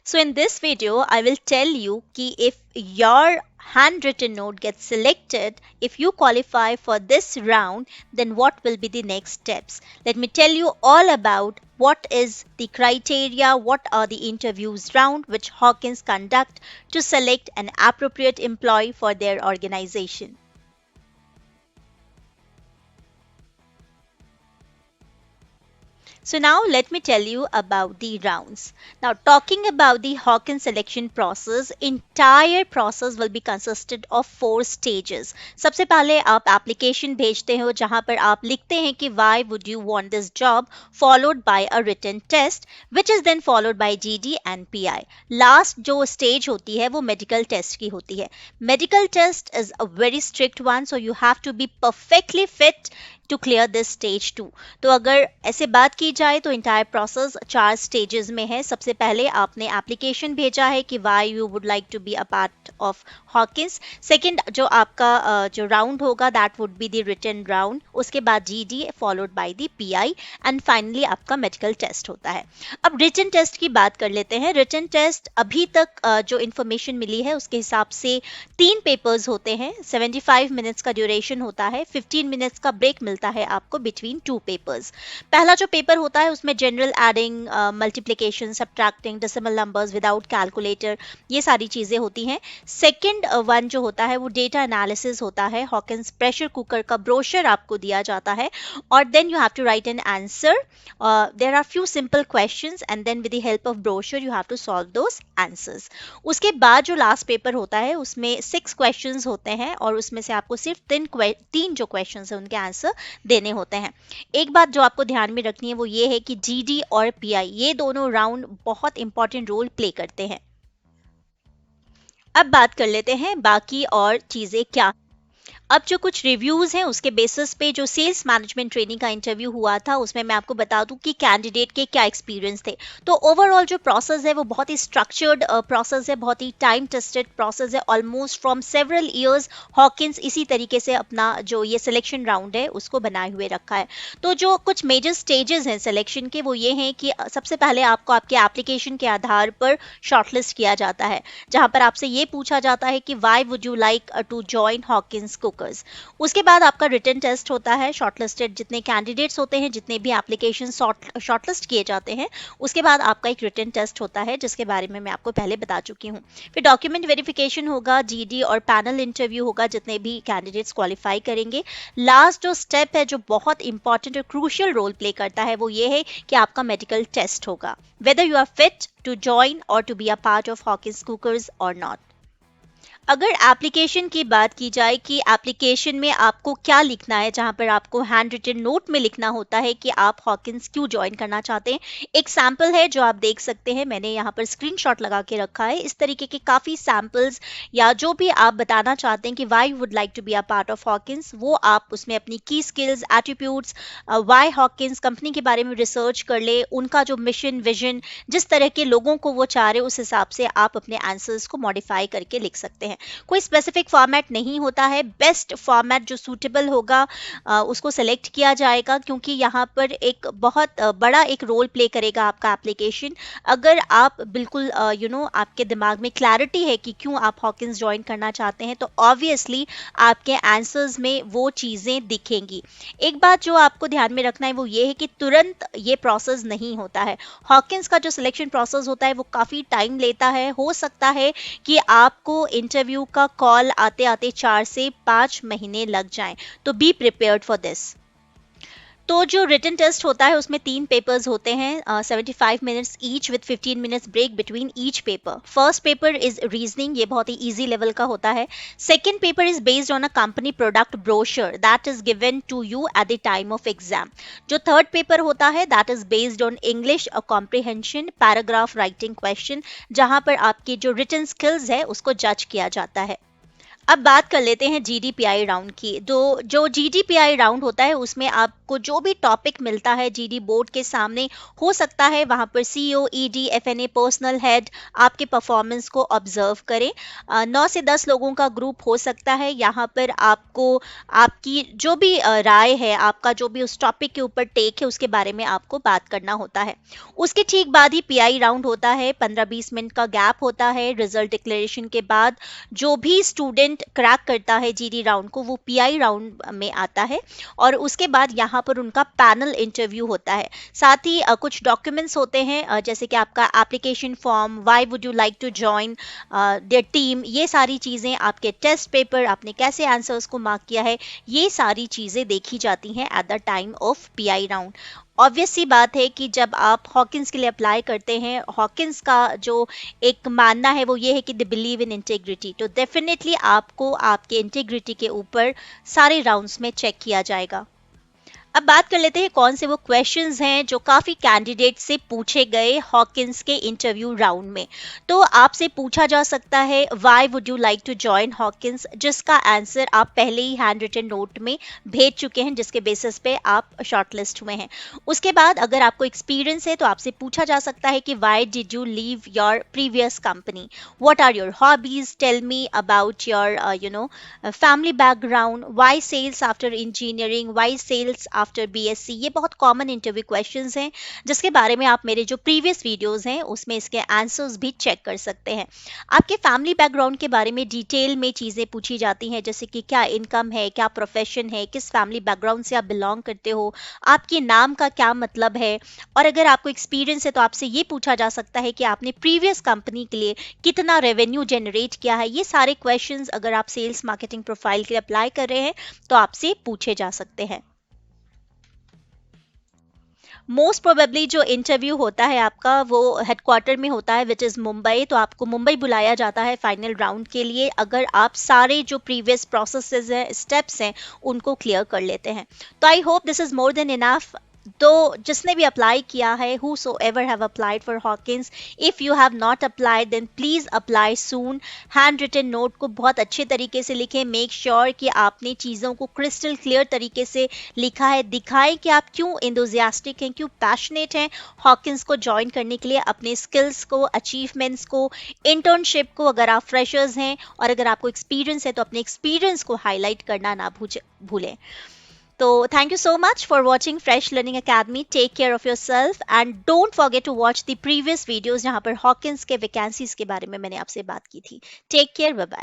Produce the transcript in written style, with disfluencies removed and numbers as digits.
So in this video, I will tell you कि if your handwritten note gets selected, if you qualify for this round, then what will be the next steps? Let me tell you all about what is the criteria, what are the interviews round which Hawkins conduct to select an appropriate employee for their organization. So now let me tell you about the rounds. Now talking about the Hawkins selection process, entire process will be consisted of 4 stages. सबसे पहले आप application भेजते हो जहां पर आप लिखते हैं कि why would you want this job, followed by a written test which is then followed by GD and PI. Last जो stage होती है वो medical test की होती है. Medical test is a very strict one, so you have to be perfectly fit to clear this stage 2. तो अगर ऐसे बात की जाए तो इंटायर प्रोसेस 4 स्टेजेस में है. सबसे पहले आपने एप्लीकेशन भेजा है कि why you would like to be a part of Hawkins. Second जो आपका जो राउंड होगा that would be the written round. उसके बाद GD followed by the PI and finally आपका मेडिकल टेस्ट होता है. अब रिटन टेस्ट की बात कर लेते हैं. रिटन टेस्ट अभी तक जो इन्फॉर्मेशन मिली है उसके हिसाब से 3 पेपर्स होते हैं. 75 मिनट्स का ड्यूरेशन होता है. 15 मिनट्स का ब्रेक मिलता है आपको बिटवीन 2 पेपर्स. पहला जो पेपर होता है उसमें general adding, multiplication, subtracting, decimal numbers without calculator, ये सारी चीजें होती हैं. सेकंड वन जो होता है वो डेटा एनालिसिस होता है. हॉकिंस प्रेशर कुकर का ब्रोशर आपको दिया जाता है और then you have to write an answer. There are few simple questions and then with the help of brochure you have to solve those answers. उसके बाद जो लास्ट पेपर होता है उसमें 6 क्वेश्चंस होते हैं और उसमें से आपको सिर्फ 3 जो क्वेश्चंस हैं उनके आंसर देने होते हैं. एक बात जो आपको ध्यान में रखनी है वो ये है कि जीडी और पीआई ये दोनों राउंड बहुत इंपॉर्टेंट रोल प्ले करते हैं. अब बात कर लेते हैं बाकी और चीजें क्या. अब जो कुछ रिव्यूज हैं उसके बेसिस पे जो सेल्स मैनेजमेंट ट्रेनिंग का इंटरव्यू हुआ था उसमें मैं आपको बता दूं कि कैंडिडेट के क्या एक्सपीरियंस थे. तो ओवरऑल जो प्रोसेस है वो बहुत ही स्ट्रक्चर्ड प्रोसेस है, बहुत ही टाइम टेस्टेड प्रोसेस है. Almost from several years Hawkins इसी तरीके से अपना जो ये सिलेक्शन राउंड है उसको बनाए हुए रखा है. तो जो कुछ मेजर स्टेजेस हैं सिलेक्शन के वो ये हैं कि सबसे पहले आपको आपके एप्लीकेशन के आधार पर शॉर्टलिस्ट किया जाता है जहां पर आपसे ये पूछा जाता है कि why would you like to join Hawkins cookers. उसके बाद आपका रिटन टेस्ट होता है. शॉर्टलिस्टेड जितने कैंडिडेट्स होते हैं, जितने भी एप्लीकेशन शॉर्टलिस्ट किए जाते हैं, उसके बाद आपका एक रिटन टेस्ट होता है जिसके बारे में मैं आपको पहले बता चुकी हूँ. फिर डॉक्यूमेंट वेरिफिकेशन होगा, जीडी और पैनल इंटरव्यू होगा जितने भी कैंडिडेट्स क्वालिफाई करेंगे. लास्ट जो स्टेप है जो बहुत इंपॉर्टेंट और क्रूशियल रोल प्ले करता है वो ये है कि आपका मेडिकल टेस्ट होगा, whether you are fit to join और to be a part of Hawkins cookers और नॉट. अगर एप्लीकेशन की बात की जाए कि एप्लीकेशन में आपको क्या लिखना है, जहां पर आपको हैंड रिटन नोट में लिखना होता है कि आप हॉकिंस क्यों ज्वाइन करना चाहते हैं. एक सैंपल है जो आप देख सकते हैं, मैंने यहाँ पर स्क्रीनशॉट लगा के रखा है. इस तरीके के काफ़ी सैंपल्स या जो भी आप बताना चाहते हैं कि why would like to be a part of Hawkins, वो आप उसमें अपनी की skills, attributes, why Hawkins company के बारे में रिसर्च कर ले, उनका जो मिशन विजन, जिस तरह के लोगों को वो चाह रहे उस हिसाब से आप अपने आंसर्स को मॉडिफाई करके लिख सकते हैं. कोई स्पेसिफिक फॉर्मेट नहीं होता है. बेस्ट फॉर्मेट जो सूटेबल होगा उसको सेलेक्ट किया जाएगा क्योंकि यहाँ पर एक बहुत बड़ा एक रोल प्ले करेगा आपका एप्लीकेशन. अगर आप बिल्कुल आपके दिमाग में क्लैरिटी है कि क्यों आप हॉकिंस ज्वाइन करना चाहते हैं तो ऑब्वियसली आपके आंसर्स में वो चीज़ें दिखेंगी. एक बात जो आपको ध्यान में रखना है वो ये है कि तुरंत ये प्रोसेस नहीं होता है. हॉकिंस का जो सिलेक्शन प्रोसेस होता है वो काफ़ी टाइम लेता है. हो सकता है कि आपको इंटरव्यू का कॉल आते आते 4 से 5 महीने लग जाएं. तो बी प्रिपेयर्ड फॉर दिस. तो जो रिटन टेस्ट होता है उसमें 3 पेपर्स होते हैं, 75 minutes each with 15 minutes break between each paper. First paper is reasoning, ये बहुत ही इजी लेवल का होता है. Second paper is based on a company product brochure that is given to you at the time of exam. जो third paper होता है that is based on English comprehension paragraph writing question, जहां पर आपकी जो रिटन स्किल्स है उसको जज किया जाता है. अब बात कर लेते हैं जीडीपीआई राउंड की। तो जो जीडीपीआई राउंड होता है उसमें आपको जो भी टॉपिक मिलता है जीडी बोर्ड के सामने, हो सकता है वहां पर सीईओ, ईडी, एफएनए, पर्सनल हेड आपके परफॉर्मेंस को ऑब्जर्व करें। 9 से 10 लोगों का ग्रुप हो सकता है। यहाँ पर आपको आपकी जो भी राय है, आपका जो भी उस टॉपिक के ऊपर टेक है, उसके बारे में आपको बात करना होता है। उसके ठीक बाद ही पीआई राउंड होता है। 15-20 मिनट का गैप होता है। रिजल्ट डिक्लेरेशन के बाद जो भी स्टूडेंट क्रैक करता है जीडी राउंड को, वो पीआई राउंड में आता है। और उसके बाद यहाँ पर उनका पैनल इंटरव्यू होता है। साथ ही कुछ डॉक्यूमेंट्स होते हैं, जैसे कि आपका application form, why would you like to join their team, ये सारी चीज़ें, आपके टेस्ट पेपर, आपने कैसे आंसर्स को मार्क किया है, ये सारी चीज़ें देखी जाती हैं at the time of PI round. Obvious सी बात है कि जब आप हॉकिंस के लिए अप्लाई करते हैं, हॉकिंस का जो एक मानना है वो ये है कि दे बिलीव इन इंटेग्रिटी, तो डेफिनेटली आपको आपके इंटेग्रिटी के ऊपर सारे राउंड्स में चेक किया जाएगा। अब बात कर लेते हैं कौन से वो क्वेश्चंस हैं जो काफ़ी कैंडिडेट से पूछे गए हॉकिंस के इंटरव्यू राउंड में। तो आपसे पूछा जा सकता है why would you like to join Hawkins, जिसका आंसर आप पहले ही हैंड रिटन नोट में भेज चुके हैं, जिसके बेसिस पे आप शॉर्टलिस्ट हुए हैं। उसके बाद अगर आपको एक्सपीरियंस है तो आपसे पूछा जा सकता है कि why did you leave your previous company, what are your hobbies, tell me about your family background, why sales after engineering, why sales after BSc. ये बहुत कॉमन इंटरव्यू क्वेश्चंस हैं, जिसके बारे में आप मेरे जो प्रीवियस वीडियोस हैं उसमें इसके आंसर्स भी चेक कर सकते हैं। आपके फैमिली बैकग्राउंड के बारे में डिटेल में चीज़ें पूछी जाती हैं, जैसे कि क्या इनकम है, क्या प्रोफेशन है, किस फैमिली बैकग्राउंड से आप बिलोंग करते हो, आपके नाम का क्या मतलब है। और अगर आपको एक्सपीरियंस है तो आपसे ये पूछा जा सकता है कि आपने प्रीवियस कंपनी के लिए कितना रेवेन्यू जनरेट किया है। ये सारे क्वेश्चंस अगर आप सेल्स मार्केटिंग प्रोफाइल के लिए अप्लाई कर रहे हैं तो आपसे पूछे जा सकते हैं। मोस्ट प्रोबेबली जो इंटरव्यू होता है आपका वो हेडक्वार्टर में होता है, विच इज़ मुंबई। तो आपको मुंबई बुलाया जाता है फाइनल राउंड के लिए, अगर आप सारे जो प्रीवियस प्रोसेसेस हैं, स्टेप्स हैं, उनको क्लियर कर लेते हैं। तो I hope this is more than enough. तो जिसने भी अप्लाई किया है, whosoever have applied for Hawkins, if you have not applied then please apply soon. Hand written note को बहुत अच्छे तरीके से लिखें। मेक श्योर कि आपने चीज़ों को क्रिस्टल क्लियर तरीके से लिखा है। दिखाएं कि आप क्यों इंथुजियास्टिक हैं, क्यों पैशनेट हैं हॉकिंस को ज्वाइन करने के लिए, अपने स्किल्स को, अचीवमेंट्स को, इंटर्नशिप को, अगर आप फ्रेशर्स हैं, और अगर आपको एक्सपीरियंस है तो अपने एक्सपीरियंस को हाईलाइट करना ना भूलें। So thank you so much for watching Fresh Learning Academy. Take care of yourself and don't forget to watch the previous videos जहाँ पर हॉकिंस के वैकेंसीज के बारे में मैंने आपसे बात की थी। Take care, bye bye.